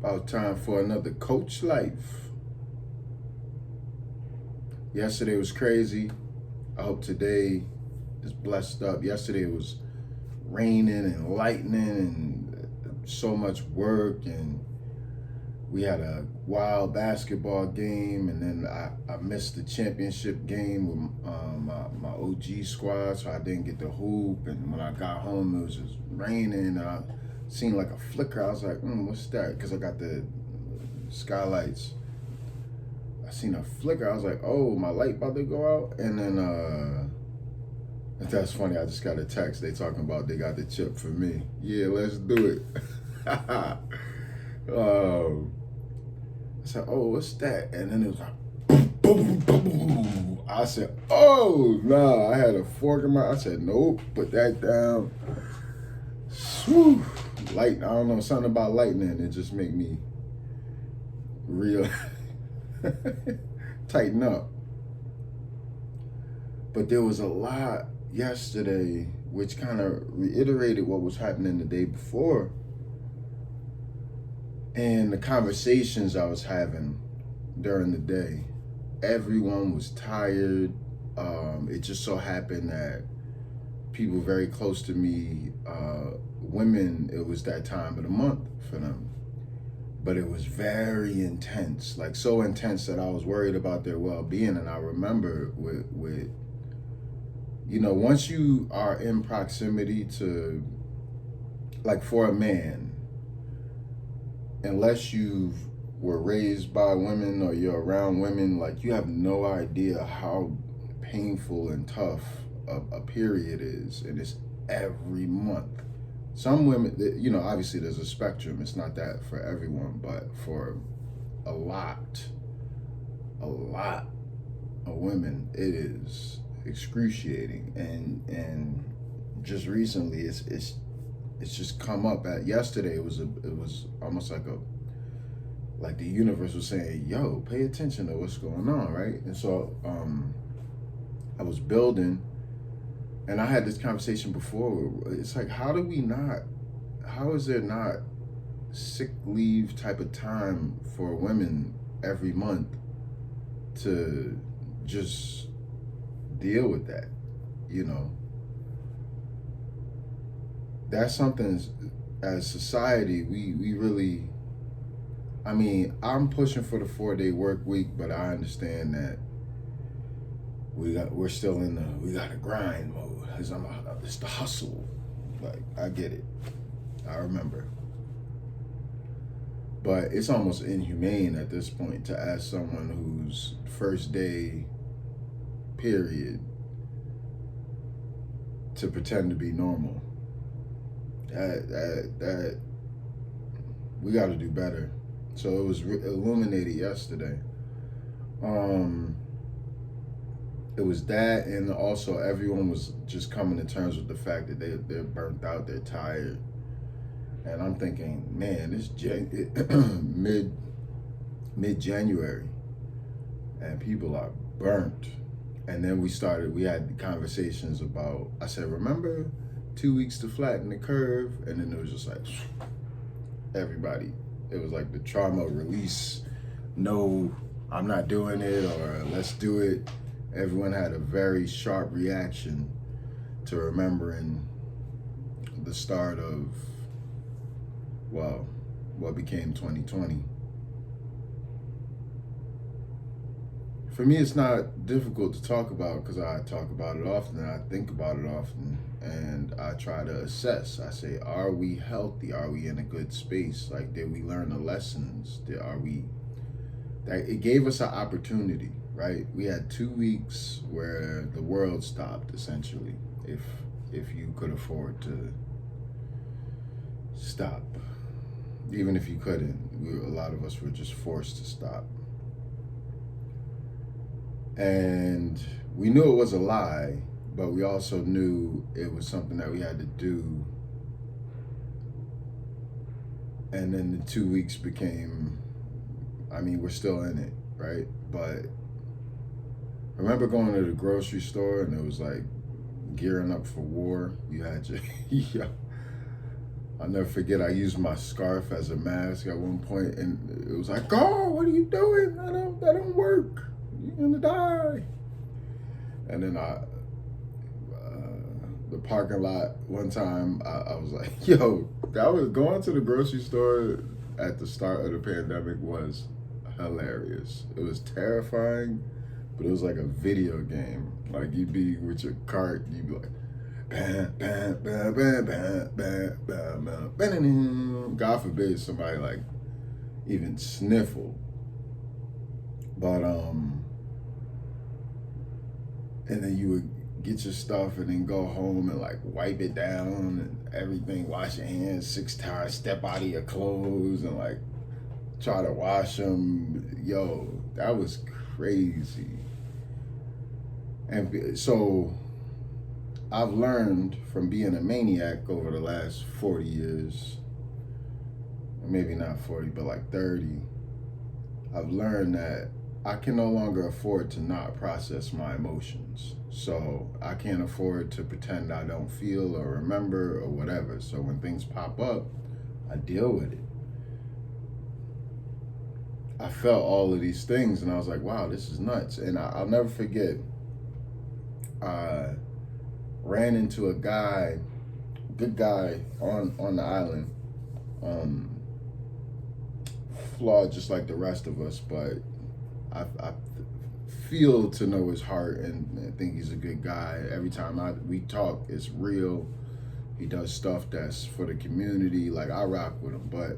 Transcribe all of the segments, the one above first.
About time for another Coach Life. Yesterday was crazy. I hope today is blessed up. Yesterday it was raining and lightning and so much work, and we had a wild basketball game, and then I missed the championship game with my OG squad, so I didn't get to hoop. And when I got home, it was just raining. I seen like a flicker. I was like, what's that? Because I got the skylights. I seen a flicker. I was like, oh, my light about to go out. And then that's funny. I just got a text. They talking about they got the chip for me. Yeah, let's do it. I said, oh, what's that? And then it was like, boom, boom, boom, boom. I said, oh, nah. I had a fork in my, I said, nope, put that down. Whew. Light, I don't know, something about lightning. It just make me real tighten up. But there was a lot yesterday which kind of reiterated what was happening the day before. And the conversations I was having during the day, everyone was tired. It just so happened that people very close to me, women, it was that time of the month for them. But it was very intense, like so intense that I was worried about their well-being. And I remember with you know, once you are in proximity to, like for a man, unless you were raised by women or you're around women, like you have no idea how painful and tough a period is. And it's every month. Some women, you know, obviously there's a spectrum. It's not that for everyone, but for a lot of women, it is excruciating. And just recently, it's just come up. At yesterday, it was almost like the universe was saying, yo, pay attention to what's going on, right? And so I was building, and I had this conversation before. It's like, how is there not sick leave type of time for women every month to just deal with that, you know? That's something as society, we really, I mean, I'm pushing for the 4-day work week, but I understand that we're still in we gotta grind mode. It's the hustle. Like, I get it. I remember. But it's almost inhumane at this point to ask someone whose first day period to pretend to be normal. That we got to do better. So it was illuminated yesterday. It was that, and also everyone was just coming to terms with the fact that they're burnt out, they're tired. And I'm thinking, man, it's mid-January, and people are burnt. And then we had conversations about, I said, remember 2 weeks to flatten the curve? And then it was just like, everybody, it was like the trauma release, no, I'm not doing it, or let's do it. Everyone had a very sharp reaction to remembering the start of, well, what became 2020. For me, it's not difficult to talk about because I talk about it often and I think about it often, and I try to assess. I say, are we healthy? Are we in a good space? Like, did we learn the lessons? It gave us an opportunity, right? We had 2 weeks where the world stopped, essentially, if you could afford to stop. Even if you couldn't, a lot of us were just forced to stop. And we knew it was a lie, but we also knew it was something that we had to do. And then the 2 weeks became, I mean, we're still in it, right? But I remember going to the grocery store and it was like gearing up for war. You had your, I'll never forget, I used my scarf as a mask at one point, and it was like, oh, what are you doing? That don't work. You're gonna die. And then the parking lot one time, I was like, yo, that was going to the grocery store at the start of the pandemic was hilarious. It was terrifying, but it was like a video game. Like you'd be with your cart, you'd be like, bam, bam, bam, bam, bam, bam, bam, bam, bam. God forbid somebody like even sniffle. But and then you would get your stuff and then go home and like wipe it down and everything, wash your hands 6 times, step out of your clothes and like try to wash them. Yo, that was crazy. And so I've learned from being a maniac over the last 40 years, maybe not 40, but like 30, I've learned that I can no longer afford to not process my emotions. So I can't afford to pretend I don't feel or remember or whatever. So when things pop up, I deal with it. I felt all of these things and I was like, wow, this is nuts. And I'll never forget, I ran into a guy, good guy on the island, flawed just like the rest of us, but I feel to know his heart and think he's a good guy. Every time we talk, it's real. He does stuff that's for the community. Like, I rock with him. But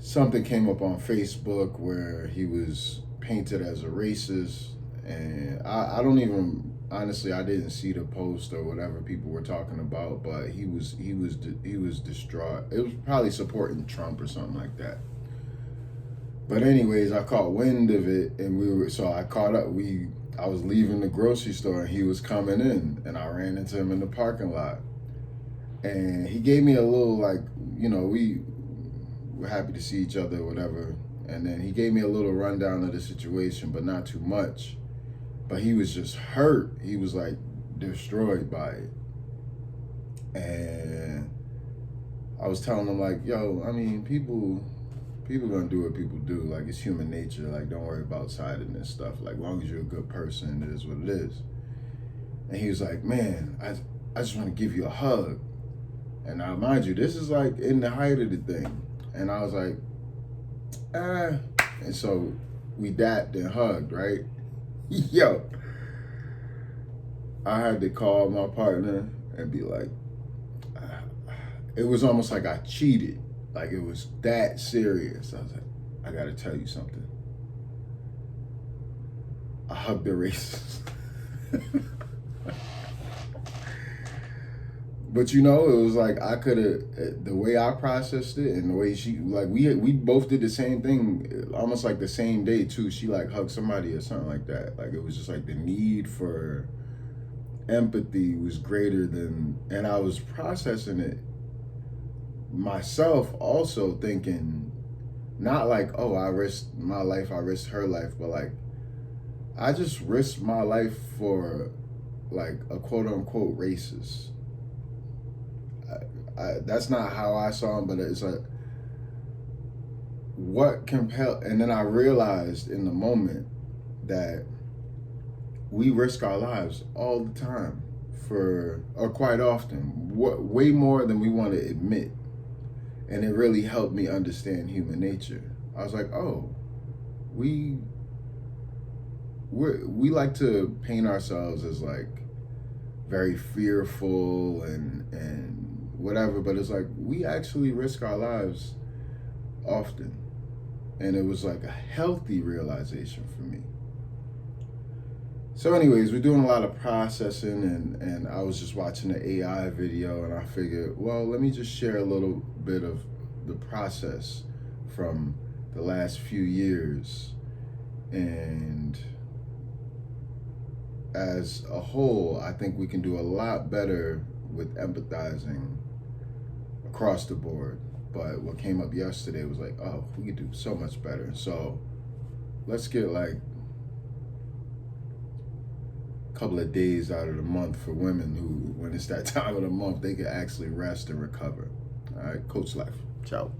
something came up on Facebook where he was painted as a racist, and I don't even, honestly, I didn't see the post or whatever people were talking about, but he was distraught. It was probably supporting Trump or something like that. But anyways, I caught wind of it, and I caught up. I was leaving the grocery store, and he was coming in, and I ran into him in the parking lot. And he gave me a little, like, you know, we were happy to see each other or whatever. And then he gave me a little rundown of the situation, but not too much. But he was just hurt. He was, like, destroyed by it. And I was telling him, like, yo, I mean, people gonna do what people do. Like, it's human nature. Like, don't worry about sidedness stuff. Like, as long as you're a good person, it is what it is. And he was like, man, I just want to give you a hug. And now, mind you, this is like in the height of the thing. And I was like, And so we dapped and hugged, right? Yo, I had to call my partner and be like, it was almost like I cheated. Like, it was that serious. I was like, I gotta tell you something. I hugged the racist. But you know, it was like I could have, the way I processed it and the way she, like, we both did the same thing, almost like the same day too. She like hugged somebody or something like that. Like, it was just like the need for empathy was greater than, and I was processing it myself also, thinking not like, oh, I risked my life, I risked her life, but like, I just risked my life for like a quote unquote racist. That's not how I saw him, but it's like, what compelled, and then I realized in the moment that we risk our lives all the time or quite often, way more than we want to admit. And it really helped me understand human nature. I was like, oh, we like to paint ourselves as like very fearful and whatever, but it's like we actually risk our lives often. And it was like a healthy realization for me. So anyways, we're doing a lot of processing, and I was just watching the AI video, and I figured, well, let me just share a little bit of the process from the last few years. And as a whole, I think we can do a lot better with empathizing across the board. But what came up yesterday was like, oh, we could do so much better. So let's get like couple of days out of the month for women who, when it's that time of the month, they can actually rest and recover. All right, Coach Life. Ciao.